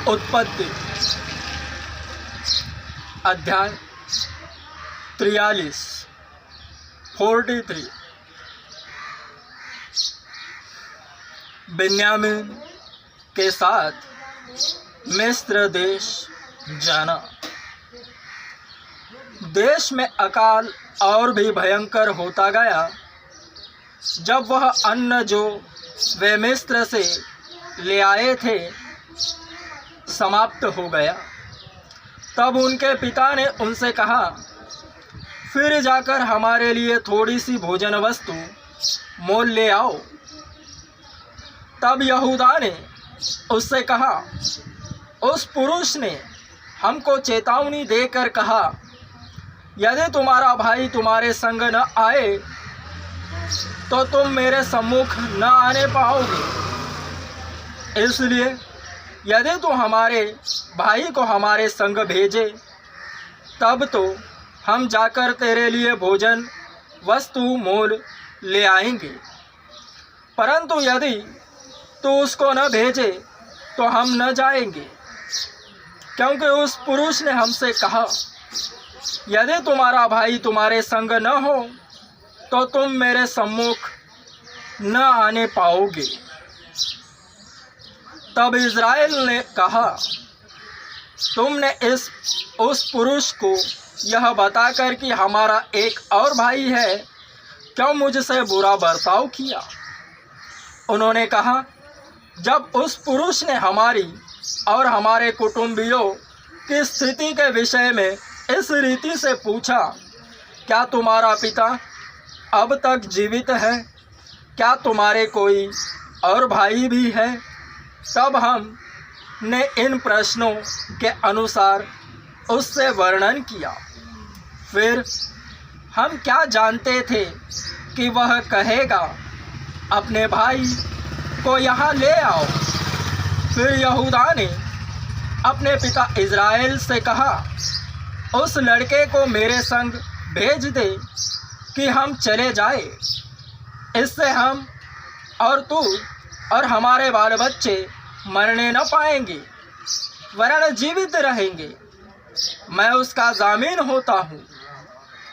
उत्पत्ति अध्याय 43 बिन्यामीन के साथ मिस्र देश जाना। देश में अकाल और भी भयंकर होता गया। जब वह अन्न जो वे मिस्र से ले आए थे समाप्त हो गया, तब उनके पिता ने उनसे कहा, फिर जाकर हमारे लिए थोड़ी सी भोजन वस्तु मोल ले आओ। तब यहूदा ने उससे कहा, उस पुरुष ने हमको चेतावनी देकर कहा, यदि तुम्हारा भाई तुम्हारे संग न आए तो तुम मेरे सम्मुख न आने पाओगे। इसलिए यदि तू हमारे भाई को हमारे संग भेजे, तब तो हम जाकर तेरे लिए भोजन वस्तु मोल ले आएंगे। परंतु यदि तू उसको न भेजे तो हम न जाएंगे, क्योंकि उस पुरुष ने हमसे कहा, यदि तुम्हारा भाई तुम्हारे संग न हो तो तुम मेरे सम्मुख न आने पाओगे। तब इज़राइल ने कहा, तुमने उस पुरुष को यह बताकर कि हमारा एक और भाई है, क्यों मुझसे बुरा बर्ताव किया? उन्होंने कहा, जब उस पुरुष ने हमारी और हमारे कुटुंबियों की स्थिति के विषय में इस रीति से पूछा, क्या तुम्हारा पिता अब तक जीवित है? क्या तुम्हारे कोई और भाई भी है? तब हमने इन प्रश्नों के अनुसार उससे वर्णन किया। फिर हम क्या जानते थे कि वह कहेगा, अपने भाई को यहाँ ले आओ। फिर यहूदा ने अपने पिता इज़राइल से कहा, उस लड़के को मेरे संग भेज दे कि हम चले जाए। इससे हम और तू और हमारे बाल बच्चे मरने न पाएंगे, वरन जीवित रहेंगे। मैं उसका जामीन होता हूँ।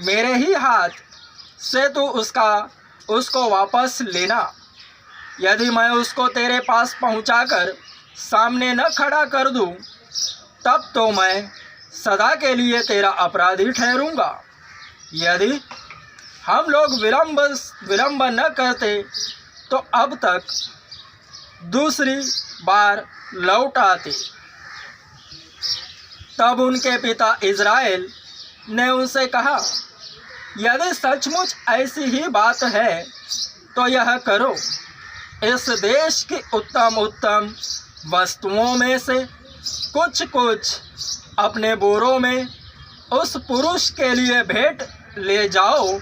मेरे ही हाथ से तू उसको वापस लेना। यदि मैं उसको तेरे पास पहुँचाकर सामने न खड़ा कर दूँ, तब तो मैं सदा के लिए तेरा अपराधी ठहरूंगा। यदि हम लोग विलंब न करते तो अब तक दूसरी बार लौट आते। तब उनके पिता इज़राइल ने उनसे कहा, यदि सचमुच ऐसी ही बात है तो यह करो, इस देश की उत्तम उत्तम वस्तुओं में से कुछ कुछ अपने बोरों में उस पुरुष के लिए भेंट ले जाओ,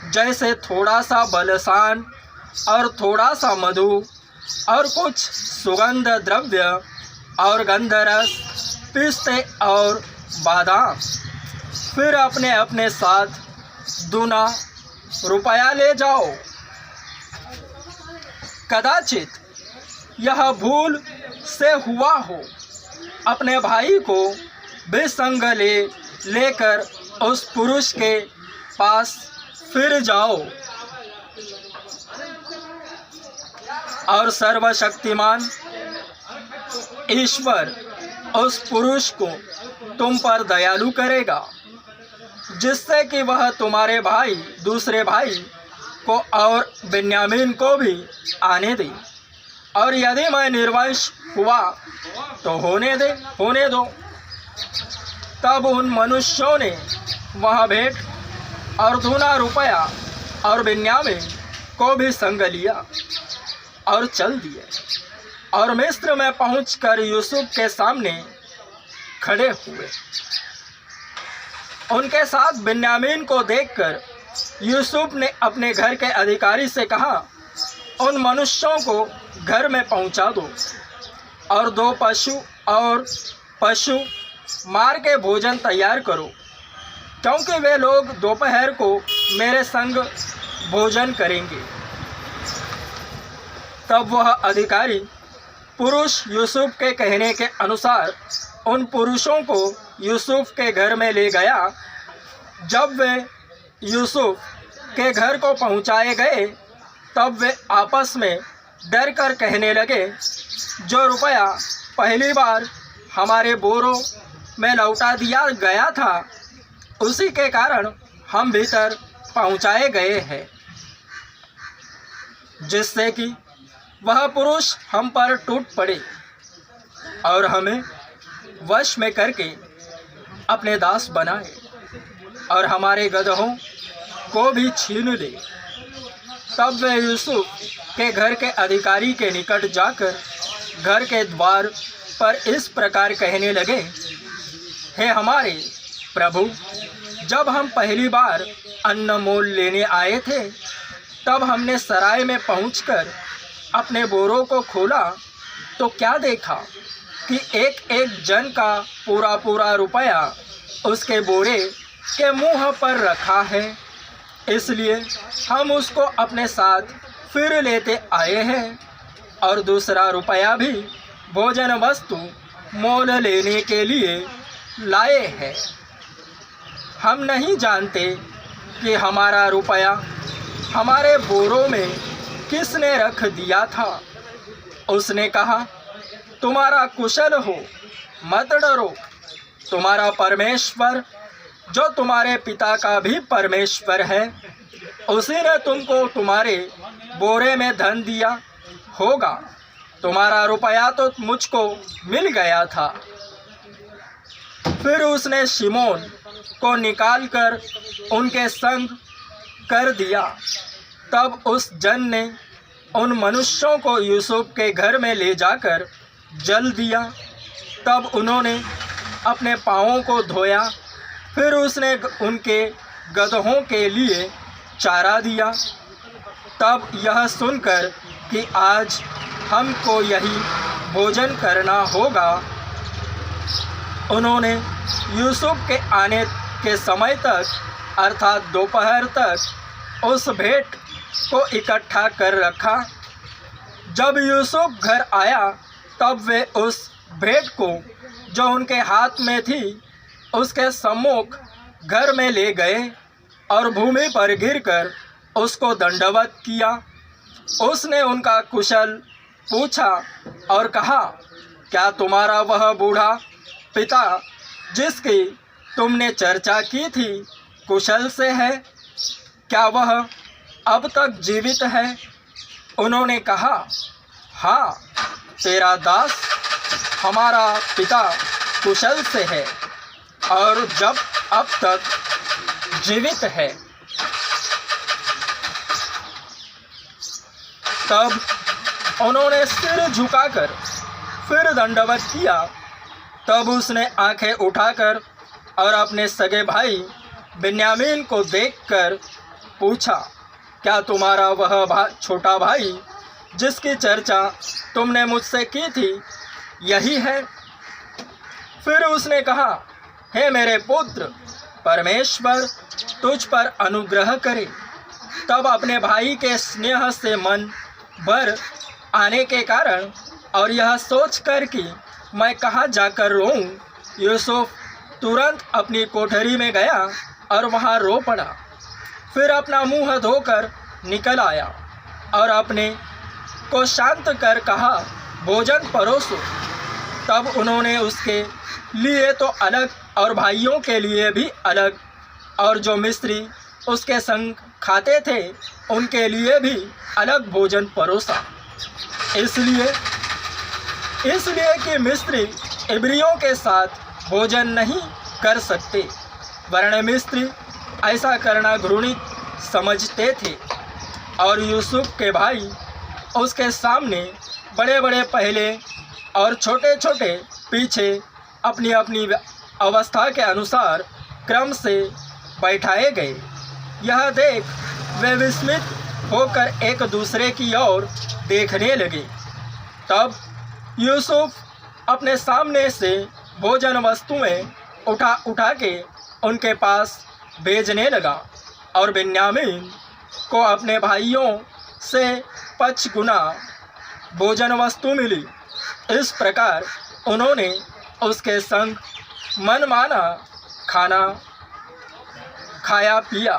जैसे थोड़ा सा बलसान और थोड़ा सा मधु और कुछ सुगंध द्रव्य और गंधरस, पिस्ते और बादाम। फिर अपने अपने साथ दूना रुपया ले जाओ। कदाचित यह भूल से हुआ हो, अपने भाई को भी संग लेकर उस पुरुष के पास फिर जाओ, और सर्वशक्तिमान ईश्वर उस पुरुष को तुम पर दयालु करेगा, जिससे कि वह तुम्हारे दूसरे भाई को और बिन्यामीन को भी आने दे। और यदि मैं निर्वंश हुआ तो होने दो। तब उन मनुष्यों ने वहाँ भेंट और दूना रुपया और बिन्यामीन को भी संग लिया और चल दिए, और मिस्र में पहुंचकर यूसुफ के सामने खड़े हुए। उनके साथ बिन्यामीन को देखकर यूसुफ ने अपने घर के अधिकारी से कहा, उन मनुष्यों को घर में पहुंचा दो और 2 पशु मार के भोजन तैयार करो, क्योंकि वे लोग दोपहर को मेरे संग भोजन करेंगे। तब वह अधिकारी पुरुष यूसुफ के कहने के अनुसार उन पुरुषों को यूसुफ के घर में ले गया। जब वे यूसुफ के घर को पहुंचाए गए तब वे आपस में डर कर कहने लगे, जो रुपया पहली बार हमारे बोरों में लौटा दिया गया था उसी के कारण हम भीतर पहुंचाए गए हैं, जिससे कि वह पुरुष हम पर टूट पड़े और हमें वश में करके अपने दास बनाए और हमारे गदहों को भी छीन ले। तब वे यूसुफ के घर के अधिकारी के निकट जाकर घर के द्वार पर इस प्रकार कहने लगे, हे हमारे प्रभु, जब हम पहली बार अन्न मोल लेने आए थे तब हमने सराय में पहुंचकर अपने बोरों को खोला तो क्या देखा कि एक एक जन का पूरा पूरा रुपया उसके बोरे के मुंह पर रखा है। इसलिए हम उसको अपने साथ फिर लेते आए हैं और दूसरा रुपया भी भोजन वस्तु मोल लेने के लिए लाए हैं। हम नहीं जानते कि हमारा रुपया हमारे बोरों में किसने रख दिया था। उसने कहा, तुम्हारा कुशल हो, मत डरो। तुम्हारा परमेश्वर जो तुम्हारे पिता का भी परमेश्वर है, उसी ने तुमको तुम्हारे बोरे में धन दिया होगा। तुम्हारा रुपया तो मुझको मिल गया था। फिर उसने शिमोन को निकालकर उनके संग कर दिया। तब उस जन ने उन मनुष्यों को यूसुफ के घर में ले जाकर जल दिया। तब उन्होंने अपने पाँवों को धोया। फिर उसने उनके गदहों के लिए चारा दिया। तब यह सुनकर कि आज हमको यही भोजन करना होगा, उन्होंने यूसुफ के आने के समय तक अर्थात दोपहर तक उस भेंट को इकट्ठा कर रखा। जब यूसुफ घर आया तब वे उस भेंट को जो उनके हाथ में थी उसके सम्मुख घर में ले गए और भूमि पर गिरकर उसको दंडवत किया। उसने उनका कुशल पूछा और कहा, क्या तुम्हारा वह बूढ़ा पिता जिसकी तुमने चर्चा की थी कुशल से है? क्या वह अब तक जीवित है? उन्होंने कहा, हाँ, तेरा दास हमारा पिता कुशल से है और जब अब तक जीवित है। तब उन्होंने सिर झुकाकर फिर दंडवत किया। तब उसने आंखें उठाकर और अपने सगे भाई बिन्यामीन को देखकर पूछा, क्या तुम्हारा वह छोटा भाई जिसकी चर्चा तुमने मुझसे की थी यही है? फिर उसने कहा, हे मेरे पुत्र, परमेश्वर तुझ पर अनुग्रह करे। तब अपने भाई के स्नेह से मन भर आने के कारण और यह सोचकर कि मैं कहाँ जाकर रोऊं, यूसुफ तुरंत अपनी कोठरी में गया और वहाँ रो पड़ा। फिर अपना मुंह धोकर निकल आया और अपने को शांत कर कहा, भोजन परोसो। तब उन्होंने उसके लिए तो अलग और भाइयों के लिए भी अलग और जो मिस्री उसके संग खाते थे उनके लिए भी अलग भोजन परोसा। इसलिए कि मिस्री इब्रियों के साथ भोजन नहीं कर सकते, वरन मिस्री ऐसा करना घृणित समझते थे। और यूसुफ के भाई उसके सामने बड़े बड़े पहले और छोटे छोटे पीछे अपनी अपनी अवस्था के अनुसार क्रम से बैठाए गए। यह देख वे विस्मित होकर एक दूसरे की ओर देखने लगे। तब यूसुफ अपने सामने से भोजन वस्तुएं उठा के उनके पास भेजने लगा और बिन्यामीन को अपने भाइयों से 5 गुना भोजन वस्तु मिली। इस प्रकार उन्होंने उसके संग मनमाना खाना खाया पिया।